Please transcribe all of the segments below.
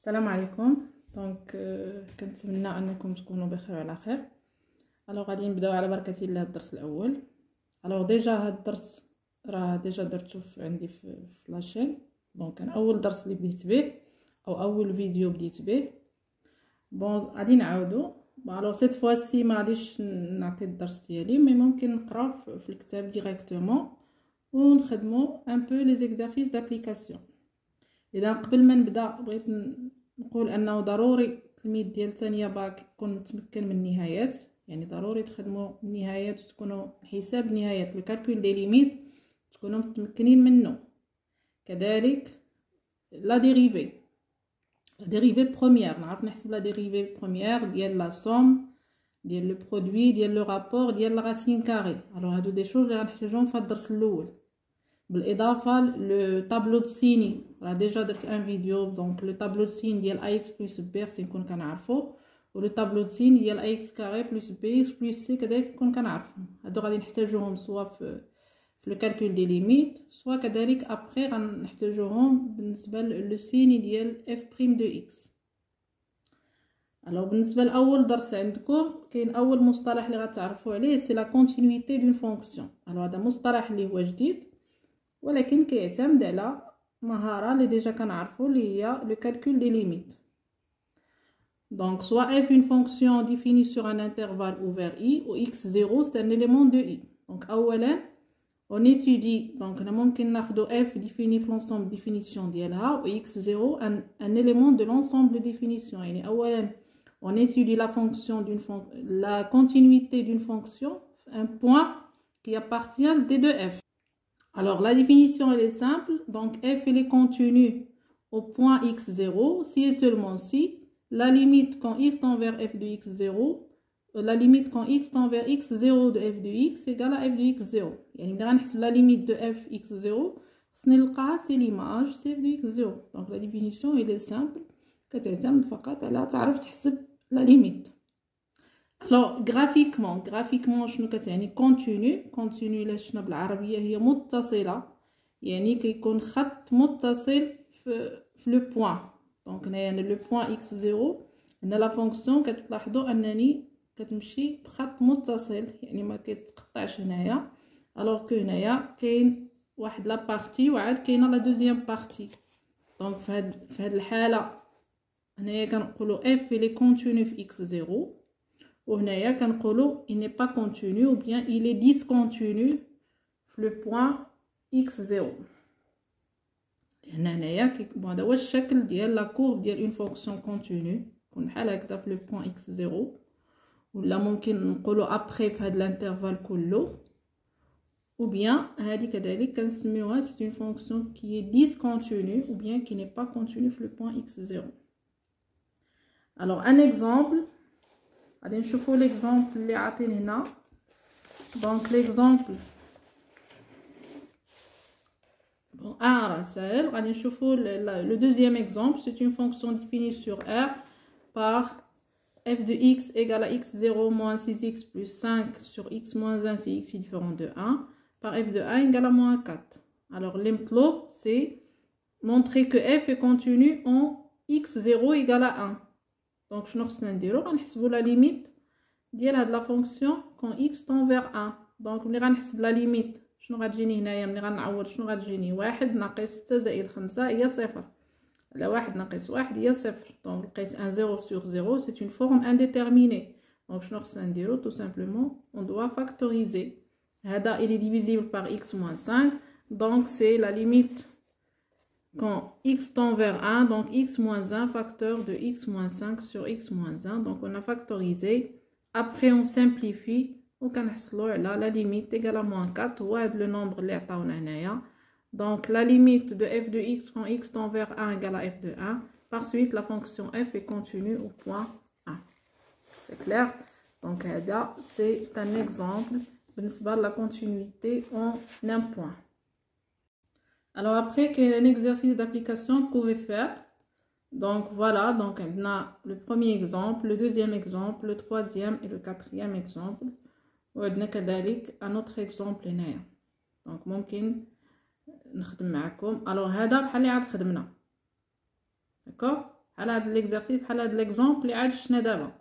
السلام عليكم. دونك كنتمنى انكم تكونوا بخير وعلى خير. غادي نبداو على بركه الله الدرس الاول. ديجا هاد الدرس راه ديجا درتو عندي في لاشين. دونك كان اول درس اللي بديت به او اول فيديو بديت به. غادي نعاودو. سيت فواسي ما غاديش نعطي الدرس ديالي، مي ممكن نقرا في الكتاب ديريكتومون ونخدمو ان بو لي زيكزارسيس دابليكاسيون. اذا قبل ما نبدا بغيت نقول انه ضروري التلميذ ديال ثانيه باك يكون متمكن من النهايات، يعني ضروري تخدموا النهايات وتكونوا حساب النهايات لو كالكول دي ليميت تكونوا متمكنين منه. كذلك لا ديريفي بروميير، نعرف نحسب لا ديريفي بروميير ديال لا سوم ديال لو برودوي ديال لو رابور ديال لا راسين كاري. هادو دي شوز اللي غنحتاجوهم في الدرس الاول، بالاضافه لو طابلو دو سيني. راه ديجا درت ان فيديو. دونك لو طابلو دو سين ديال اي اكس بلس بي اكس نكون كنعرفو، ولو طابلو دو سين ديال اي اكس كاري بلس بي اكس بلس سي كذلك نكون كنعرفهم. هادو غادي نحتاجوهم سوا في لو كالكول دي ليميت، سوا كذلك ابري غنحتاجوهم بالنسبه لو سين ديال اف بريم دو اكس. بالنسبه لاول درس عندكم كاين اول مصطلح اللي غتعرفوا عليه سي لا كونتينيتي دون فونكسيون. هذا مصطلح اللي هو جديد ولكن كيعتمد على مهاره اللي ديجا كنعرفوا اللي هي لو كالكول دي ليميت. Donc soit f une fonction définie sur un intervalle ouvert i ou x0 c'est un élément de i. Donc اولا on étudie. Donc on ممكن ناخذ f défini في l'ensemble définition ديالها و x0 un élément de l'ensemble définition. يعني اولا on étudie la fonction la continuité d'une fonction, un point qui appartient des deux f. Alors la définition elle est simple. Donc f elle est contenue au point x0 si et seulement si la limite quand x tend vers f de x0, la limite quand x tend vers x0 de f de x égale à f de x0. يعني ملي غنحسب la limite de f x0 خصني نلقاها سي ليماج سي f de x0. Donc la définition elle est simple، كتعتمد فقط على تعرف تحسب la limite. Alors graphiquement شنو كتعني continu لا شنو بالعربيه هي متصله، يعني كيكون خط متصل في لو بوين. دونك هنايا لو بوين x0 هنا لا فونكسيون كتلاحظوا انني كتمشي بخط متصل، يعني ما كيتقطعش هنايا. الوغ كو هنايا كاين واحد لا بارتي وعاد كاينه لا دوزيام بارتي. دونك في هاد الحاله هنايا كنقولوا f il est continu في x0، وهنايا كنقولوا il n'est pas continu ou bien il est discontinu في le point x0. هنايا كيكون هذا هو الشكل ديال لا كورب ديال اون فونكسيون كونتينيو، يكون بحال هكذا في لو بوين x0، ولا ممكن نقولوا ابري في هذا الانترفال كله، ou bien هذه كذلك كنسميوها c'est une fonction qui est discontinue ou bien qui n'est pas continue في le point x0. Alors un exemple غادي نشوفوا ليكزامبل اللي عاطين هنا. دونك ليكزامبل راه ساهل. غادي نشوفوا لو دوزيام اكزامبل. c'est une fonction définie sur R par f de x égale à x0 moins 6x plus 5 sur x moins 1 si x est différent de 1 par f de 1 égale à moins 4. Alors l'implop c'est montrer que f est continu en x0 égale à 1. Donc شنو خصنا نديرو؟ غنحسبوا لا ليميت ديال هاد لا فونكسيون كون x tend vers 1. دونك ملي غنحسب لا ليميت شنو غتجيني هنايا؟ ملي غنعوض شنو غتجيني؟ 1 ناقص 6 زائد 5 هي 0 على 1 ناقص 1 هي 0. دونك لقيت ان 0 sur 0 c'est une forme indéterminée. دونك شنو خصنا نديرو؟ tout simplement on doit factoriser. هذا il est divisible par x moins 5. donc c'est la limite quand x tend vers 1, donc x moins 1 facteur de x moins 5 sur x moins 1. Donc on a factorisé. Après on simplifie. On كنحصلوا على la limite égale à moins 4. وهذا le nombre اللي عطاونا هنايا. Donc la limite de f de x quand x tend vers 1 égale à f de 1. Par suite la fonction f est continue au point 1. C'est clair? Donc هذا c'est un exemple بالنسبة la continuité en un point. Alors après qu'il y a un exercice d'application que vous pouvez faire. Donc voilà, donc on a le premier exemple, le deuxième exemple, le troisième et le quatrième exemple. وعندنا كذلك un autre exemple هنايا. donc ممكن نخدم معكم. alors هذا بحال اللي عاد خدمنا. داكوغ بحال هاد ليكزارسيس بحال هاد ليكزومبل اللي عاد شفنا دابا.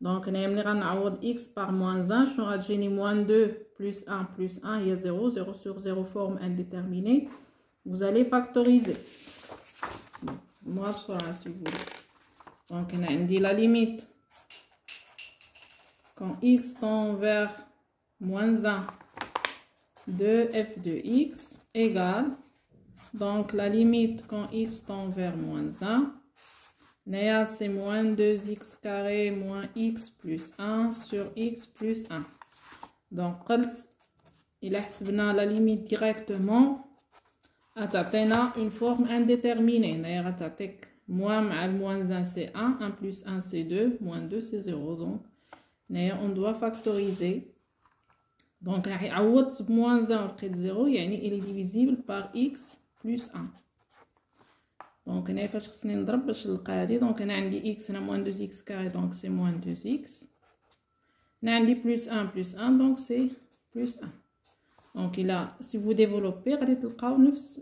دونك هنايا ملي غنعوض x par moins 1 شنو غتجيني moins 2 plus 1 plus 1 هي 0. 0 sur 0 forme indéterminée. Vous allez factoriser. Moi بسرعة si vous voulez. Donc هنا عندي la limite quand x tend vers moins 1 de f de x égale, donc la limite quand x tend vers moins 1, là c'est moins 2x carré moins x plus 1 sur x plus 1. Donc il a حسبنا la limite directement غتعطينا une forme indéterminée. هنايا غتعطيك moins مع moins 1 c'est 1, 1 plus 1 c'est 2, moins 2 c'est 0. Donc هنايا on doit factoriser. Donc راح يعوض ب moins 1 ولقيت 0 يعني il est divisible par x plus 1. دونك هنايا فاش خصني نضرب باش نلقى هادي. دونك هنا عندي x هنا moins 2x carré donc c'est moins 2x. هنا عندي plus 1 plus 1 donc c'est plus 1. Donc il a si vous développez غادي تلقاو نفس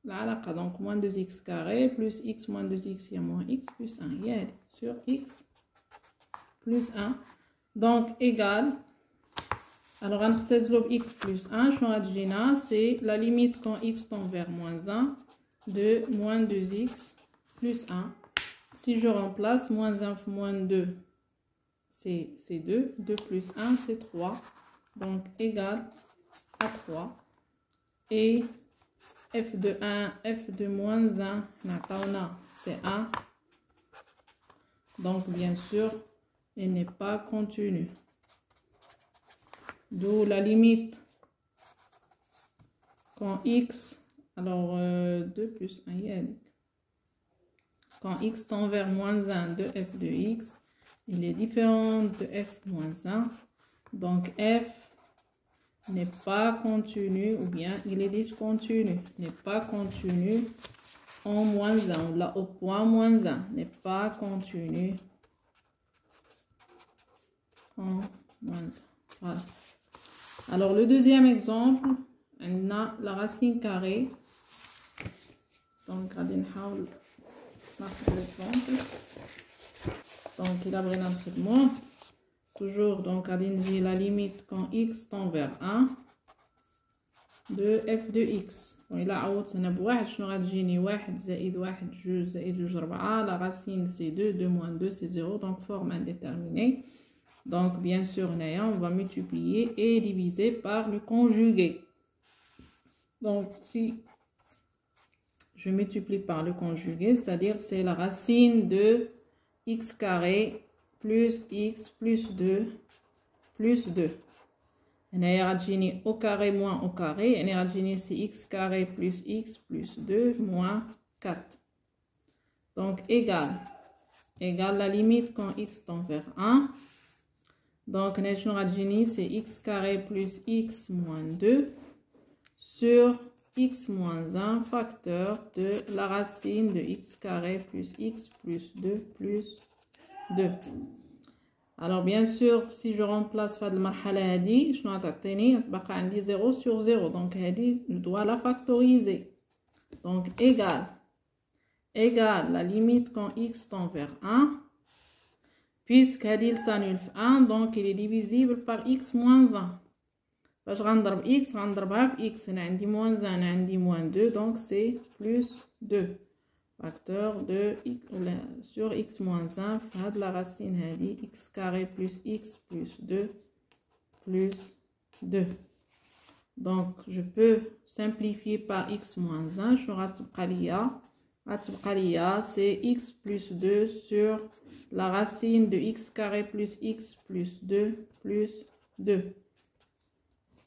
العلاقة. donc moins 2x carré plus x moins 2x هي moins x plus 1 هي هادي sur x plus 1. donc égal. Alors غنختزلو ب x plus 1 شنو غتجينا c'est la limite quand x tend vers moins 1 de moins 2x plus 1. Si je remplace moins 1 fois moins 2 c'est 2, 2 plus 1 c'est 3. Donc égal à 3. Et f de 1, f de moins 1 c'est 1. Donc bien sûr elle n'est pas continue. D'où la limite quand x, alors 2 plus 1, quand x tend vers moins 1 de f de x, il est différent de f moins 1. Donc f n'est pas continu ou bien il est discontinu. N'est pas continu en moins 1. Là au point moins 1 n'est pas continu en moins 1. Voilà. Alors le deuxième exemple, on a la racine carrée. Donc غادي نحاول ناخذ l'exemple. Donc il a بغينا نخدموه toujours. Donc غادي نجي la limite quand x tend vers 1 de f de x. Donc il a عوضت هنا بواحد شنو غتجيني 1 زائد 1 2 زائد 2 4. La racine c'est 2, 2 moins 2 c'est 0. Donc forme indéterminée. Donc bien sûr on va multiplier et diviser par le conjugué. Donc si je multiplie par le conjugué, c'est-à-dire c'est la racine de x carré plus x plus 2 plus 2. هنايا غتجيني au carré moins au carré يعني غتجيني c'est x carré plus x plus 2 moins 4. Donc égal la limite quand x tend vers 1. Donc هنا شنو غتجيني c'est x carré plus x moins 2 sur x moins 1 facteur de la racine de x carré plus x plus 2 plus 2. Alors bien sûr si je remplace في هاد المرحلة هادي شنو غتعطيني غتبقى عندي 0 sur 0. donc هادي je dois la factoriser. donc égal la limite quand x tend vers 1 puisque هادي s'annule في 1 donc il est divisible par x moins 1. فاش غنضرب x غنضربها في x. هنا عندي moins 1 هنا عندي moins 2 donc c'est plus 2 facteur de x sur x moins 1 في هاد la racine هادي x carré plus x plus 2 plus 2. donc je peux simplifier par x moins 1 شنو غتبقى ليا c'est x plus 2 sur la racine de x carré plus x plus 2 plus 2.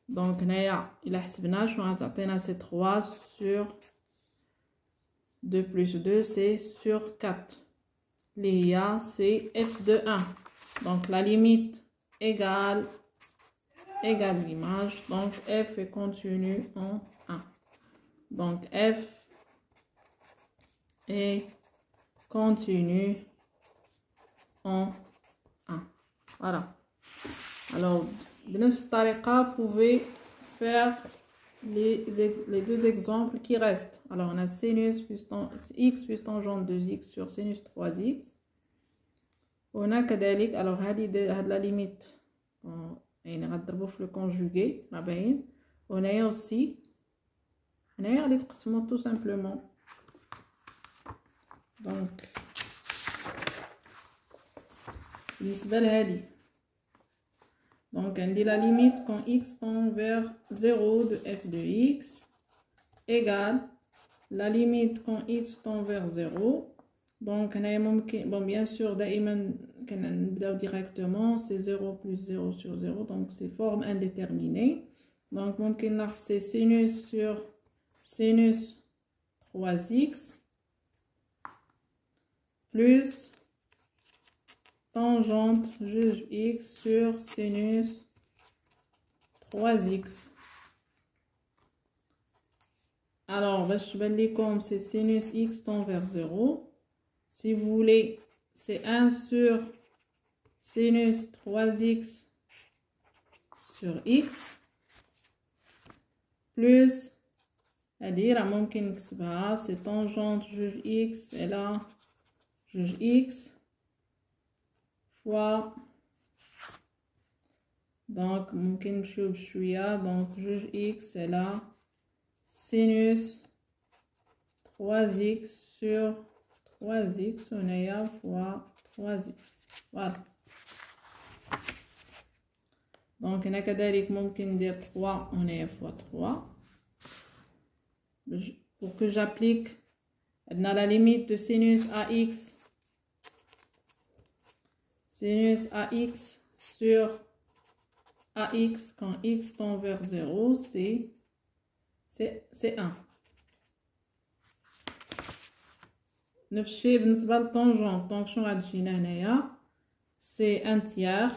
donc هنايا إلا حسبنا شنو غتعطينا c'est 3 sur 2 plus 2 c'est sur 4 اللي هي c'est f de 1. donc la limite égale l'image. donc f est continu en 1. donc f est continu en 1. voilà. alors بنفس الطريقة vous pouvez faire les deux exemples qui restent. Alors on a sinus plus x plus tangente de x sur sinus 3x. On a كذلك alors هاد la limite يعني غنضربو في le conjugué راه باين. On a aussi هنايا غادي تقسمو tout simplement. Donc بالنسبة لهادي donc عندي la limite quand x tend vers 0 de f de x égale la limite quand x tend vers 0. Donc هنايا ممكن bon bien sûr دائما كنبداو directement c'est 0 plus 0 sur 0 donc c'est forme indéterminée. Donc ممكن ناخذ c'est sinus sur sinus 3x plus tangente juge x sur sinus 3x. Alors باش تبان ليكم c'est sinus x tend vers 0. Si vous voulez, c'est 1 sur sinus 3x sur x plus c'est-à-dire ممكن نكتبها c'est tangente juge x et là juge x fois donc ممكن نمشيو بشويه donc juge x et là sinus 3x sur 3x هنايا fois 3x. Voilà. Donc هنا كذلك ممكن ندير 3 هنايا fois 3 pour que j'applique عندنا la limite de sinus ax sur ax quand x tend vers 0 c'est 1. نفس الشيء بالنسبة للطونجون. دونك شنو غادي تجينا هنايا سي ان تيير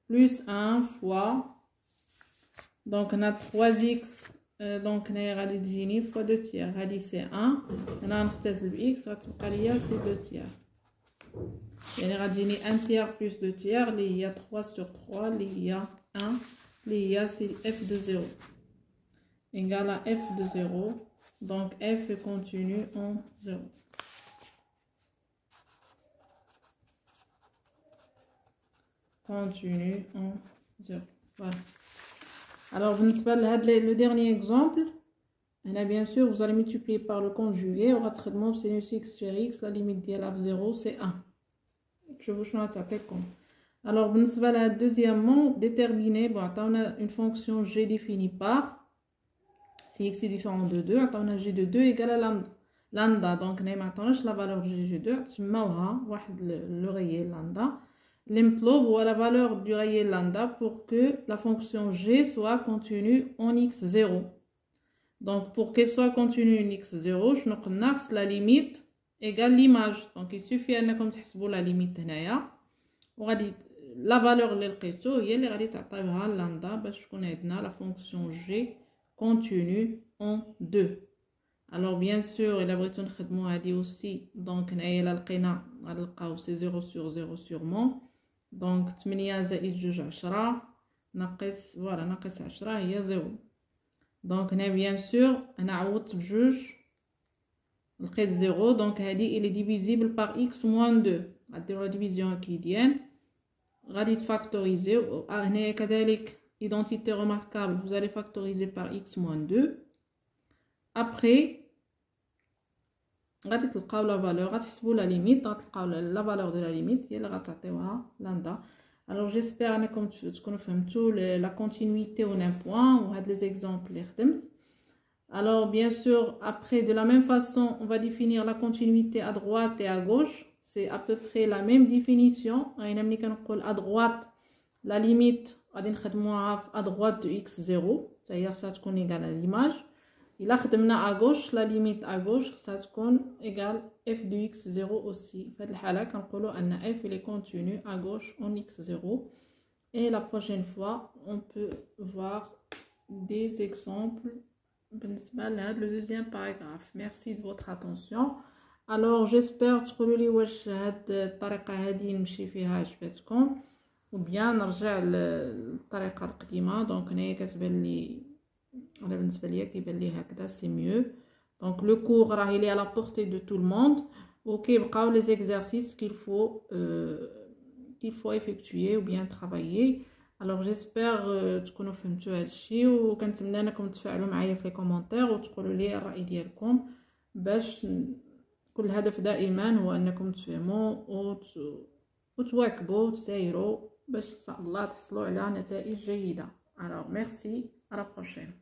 بلس 1 فوا دونك هنا 3x دونك هنايا غادي تجيني فوا 2 تيير هادي سي 1 هنا نختزل باكس غتبقى ليا سي 2 تيير يعني غتجيني 1 تيير بلس 2 تيير اللي هي 3 sur 3 اللي هي 1 اللي هي سي f de 0 égale à f de 0. Donc f est contenu en 0. Contenu en 0. Voilà. Alors, le dernier exemple, bien sûr, vous allez multiplier par le conjugué. On va traiter de sinus x sur x. La limite de la 0, c'est 1. Je vous change à comme. Alors, deuxièmement, déterminer. Bon, on a une fonction g définie par. Si x est différent de 2, on a g de 2 égale à lambda. Donc, on a la valeur de g de 2. On a le réel lambda. L'improbe ou la valeur du réel lambda pour que la fonction g soit contenue en x0. Donc, pour qu'elle soit contenue en x0, je n'ai la limite égale l'image. Donc, il suffit de la limite. La valeur de l'elqeto, il y a lambda parce qu'on a la fonction g continue en 2. Alors bien sûr, il a dit aussi, donc c'est 0 sur 0 sûrement. Donc 8 زائد 2 10 ناقص voilà ناقص 10 هي 0. Donc هنا bien sûr انا عوضت بجوج لقيت 0. donc هذه il est divisible par x moins 2. غديروا لا ديفيزيون كيديان غادي تفاكتوريزيو هنايا كذلك identité remarquable, vous allez factoriser par x moins 2. Après, غادي تلقاو la valeur, غتحسبوا la limite, غتلقاو la valeur de la limite هي اللي غتعطيوها lambda. Alors j'espère انكم تكونوا فهمتوا la continuité en un point ou هاد les exemples اللي خدمت. Alors bien sûr, après de la même façon, on va définir la continuité à droite et à gauche. C'est à peu près la même définition. ملي كنقول à droite la limite غادي نخدموها à droite de x0 c'est-à-dire ça تكون égale à l'image. إلا خدمنا à gauche la limite à gauche ça تكون égale f de x0 aussi. في هذه الحالة كنقولوا أن f il est contenu à gauche en x0. Et la prochaine fois on peut voir des exemples بالنسبة لهذا le deuxième paragraphe. Merci de votre attention. Alors j'espère تقولوا لي واش هاد الطريقة هذه نمشي فيها عجبتكم. وبيان نرجع للطريقه القديمه. دونك هنايا كتبان لي انا بالنسبه ليا كيبان لي هكذا سي ميو. دونك لو كور راهي لي على بورتي دو تو الموند وكيبقاو لي زيكزارسيس qu'il faut effectuer ou bien travailler. Alors j'espère تكونوا فهمتوا هذا الشيء وكنتمنى انكم تفاعلوا معايا في لي كومونتير وتقولوا لي الراي ديالكم باش كل الهدف دائما هو انكم تفهموا وتواكبوا وتسايروا باش ان شاء الله تحصلوا على نتائج جيده. Alors merci, à la prochaine.